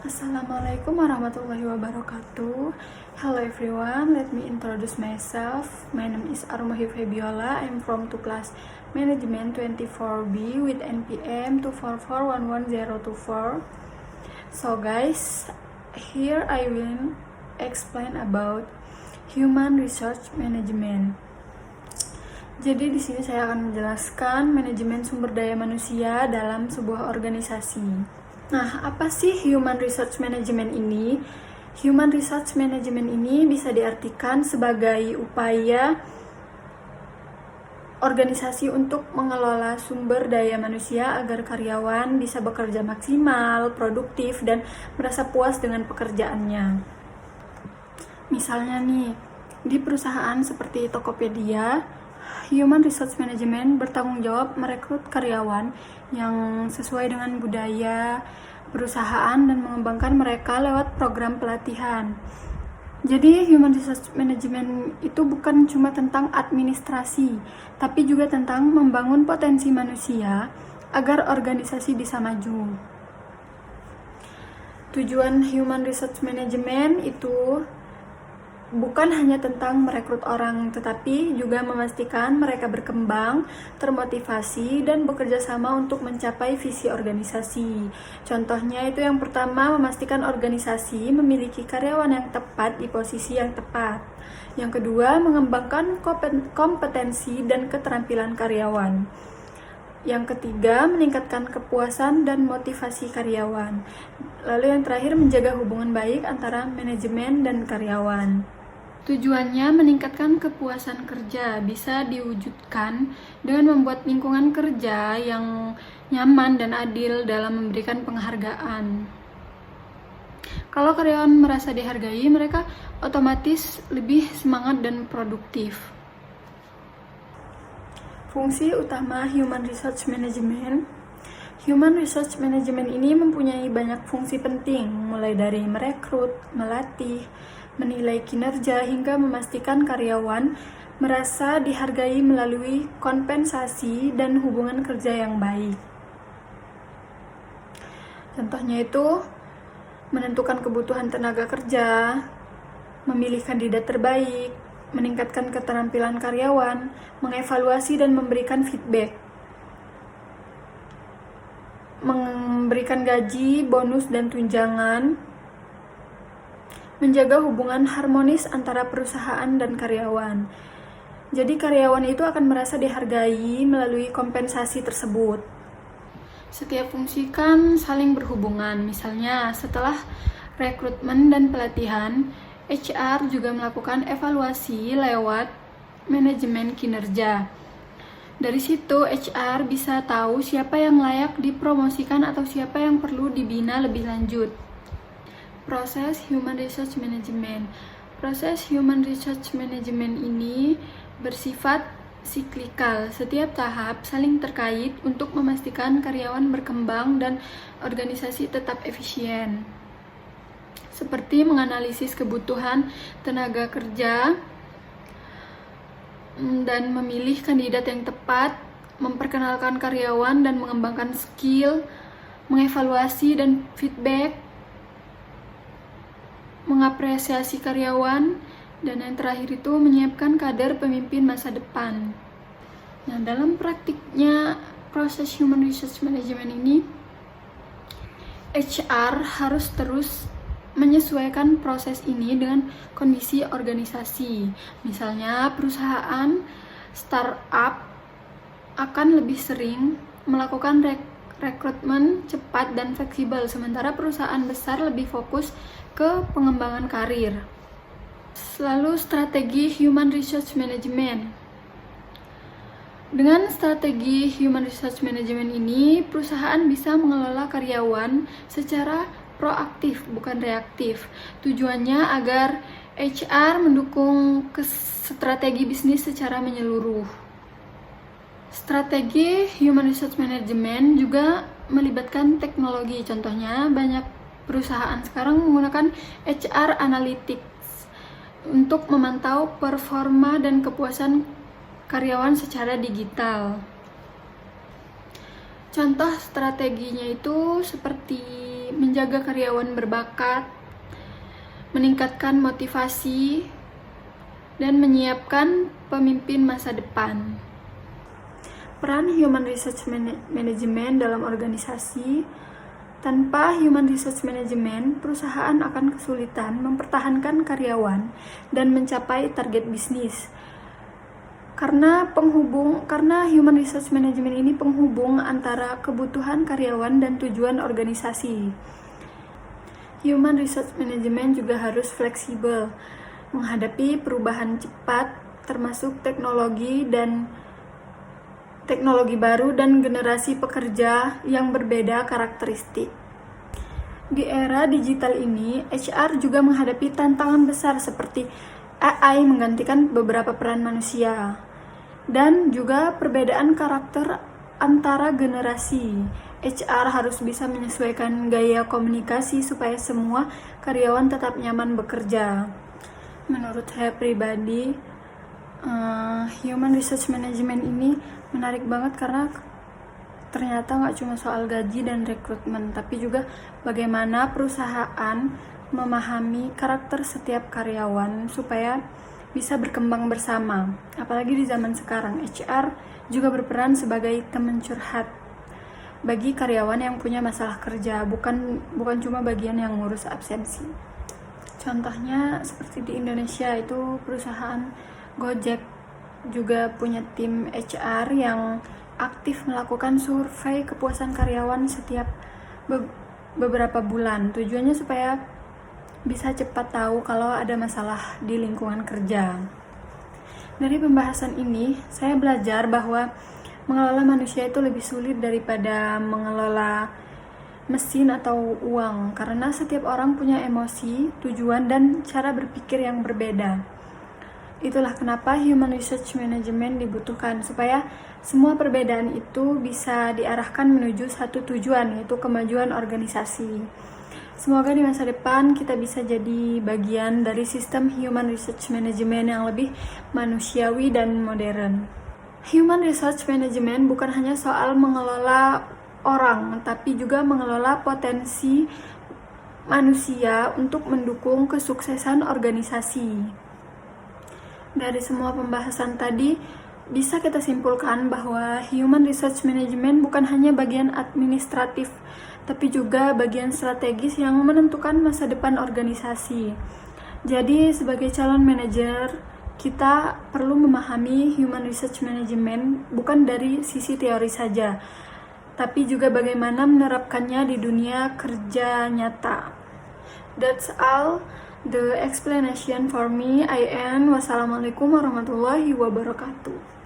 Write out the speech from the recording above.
Assalamualaikum warahmatullahi wabarakatuh. Hello everyone, let me introduce myself. My name is Armahi Febiola. I'm from 2 class management 24B with NPM 244111024. So guys, here I will explain about human resource management. Jadi di sini saya akan menjelaskan manajemen sumber daya manusia dalam sebuah organisasi. Nah, apa sih human resource management ini? Human resource management ini bisa diartikan sebagai upaya organisasi untuk mengelola sumber daya manusia agar karyawan bisa bekerja maksimal, produktif, dan merasa puas dengan pekerjaannya. Misalnya nih, di perusahaan seperti Tokopedia, Human Resource Management bertanggung jawab merekrut karyawan yang sesuai dengan budaya perusahaan dan mengembangkan mereka lewat program pelatihan. Jadi Human Resource Management itu bukan cuma tentang administrasi, tapi juga tentang membangun potensi manusia agar organisasi bisa maju. Tujuan Human Resource Management itu bukan hanya tentang merekrut orang, tetapi juga memastikan mereka berkembang, termotivasi, dan bekerja sama untuk mencapai visi organisasi. Contohnya itu yang pertama, memastikan organisasi memiliki karyawan yang tepat di posisi yang tepat. Yang kedua, mengembangkan kompetensi dan keterampilan karyawan. Yang ketiga, meningkatkan kepuasan dan motivasi karyawan. Lalu yang terakhir, menjaga hubungan baik antara manajemen dan karyawan. Tujuannya meningkatkan kepuasan kerja, bisa diwujudkan dengan membuat lingkungan kerja yang nyaman dan adil dalam memberikan penghargaan. Kalau karyawan merasa dihargai, mereka otomatis lebih semangat dan produktif. Fungsi utama Human Resource Management. Human Resource Management ini mempunyai banyak fungsi penting, mulai dari merekrut, melatih, menilai kinerja, hingga memastikan karyawan merasa dihargai melalui kompensasi dan hubungan kerja yang baik. Contohnya itu, menentukan kebutuhan tenaga kerja, memilih kandidat terbaik, meningkatkan keterampilan karyawan, mengevaluasi dan memberikan feedback, memberikan gaji, bonus, dan tunjangan, menjaga hubungan harmonis antara perusahaan dan karyawan. Jadi karyawan itu akan merasa dihargai melalui kompensasi tersebut. Setiap fungsi kan saling berhubungan. Misalnya setelah rekrutmen dan pelatihan, HR juga melakukan evaluasi lewat manajemen kinerja. Dari situ HR bisa tahu siapa yang layak dipromosikan atau siapa yang perlu dibina lebih lanjut. Proses Human Resource Management. Proses Human Resource Management ini bersifat siklikal. Setiap tahap saling terkait untuk memastikan karyawan berkembang dan organisasi tetap efisien. Seperti menganalisis kebutuhan tenaga kerja dan memilih kandidat yang tepat, memperkenalkan karyawan dan mengembangkan skill, mengevaluasi dan feedback, mengapresiasi karyawan, dan yang terakhir itu menyiapkan kader pemimpin masa depan. Nah, dalam praktiknya proses Human Resource Management ini, HR harus terus menyesuaikan proses ini dengan kondisi organisasi. Misalnya, perusahaan startup akan lebih sering melakukan rekrutmen cepat dan fleksibel, sementara perusahaan besar lebih fokus ke pengembangan karir. Lalu strategi Human Resource Management. Dengan strategi Human Resource Management ini, perusahaan bisa mengelola karyawan secara proaktif, bukan reaktif. Tujuannya agar HR mendukung strategi bisnis secara menyeluruh. Strategi Human Resource Management juga melibatkan teknologi. Contohnya, banyak perusahaan sekarang menggunakan HR Analytics untuk memantau performa dan kepuasan karyawan secara digital. Contoh strateginya itu seperti menjaga karyawan berbakat, meningkatkan motivasi, dan menyiapkan pemimpin masa depan. Peran Human Resource Management dalam organisasi. Tanpa Human Resource Management, perusahaan akan kesulitan mempertahankan karyawan dan mencapai target bisnis. Karena Human Resource Management ini penghubung antara kebutuhan karyawan dan tujuan organisasi. Human Resource Management juga harus fleksibel menghadapi perubahan cepat, termasuk teknologi baru dan generasi pekerja yang berbeda karakteristik. Di era digital ini, HR juga menghadapi tantangan besar seperti AI menggantikan beberapa peran manusia, dan juga perbedaan karakter antara generasi. HR harus bisa menyesuaikan gaya komunikasi supaya semua karyawan tetap nyaman bekerja. Menurut saya pribadi, Human Resource Management ini menarik banget karena ternyata nggak cuma soal gaji dan rekrutmen, tapi juga bagaimana perusahaan memahami karakter setiap karyawan supaya bisa berkembang bersama. Apalagi di zaman sekarang, HR juga berperan sebagai teman curhat bagi karyawan yang punya masalah kerja, bukan cuma bagian yang ngurus absensi. Contohnya seperti di Indonesia itu perusahaan Gojek juga punya tim HR yang aktif melakukan survei kepuasan karyawan setiap beberapa bulan. Tujuannya supaya bisa cepat tahu kalau ada masalah di lingkungan kerja. Dari pembahasan ini, saya belajar bahwa mengelola manusia itu lebih sulit daripada mengelola mesin atau uang, karena setiap orang punya emosi, tujuan, dan cara berpikir yang berbeda. Itulah kenapa Human Resource Management dibutuhkan, supaya semua perbedaan itu bisa diarahkan menuju satu tujuan, yaitu kemajuan organisasi. Semoga di masa depan kita bisa jadi bagian dari sistem Human Resource Management yang lebih manusiawi dan modern. Human Resource Management bukan hanya soal mengelola orang, tapi juga mengelola potensi manusia untuk mendukung kesuksesan organisasi. Dari semua pembahasan tadi, bisa kita simpulkan bahwa Human Resource Management bukan hanya bagian administratif, tapi juga bagian strategis yang menentukan masa depan organisasi. Jadi, sebagai calon manajer, kita perlu memahami Human Resource Management bukan dari sisi teori saja, tapi juga bagaimana menerapkannya di dunia kerja nyata. That's all the explanation for me. I end. Wassalamualaikum warahmatullahi wabarakatuh.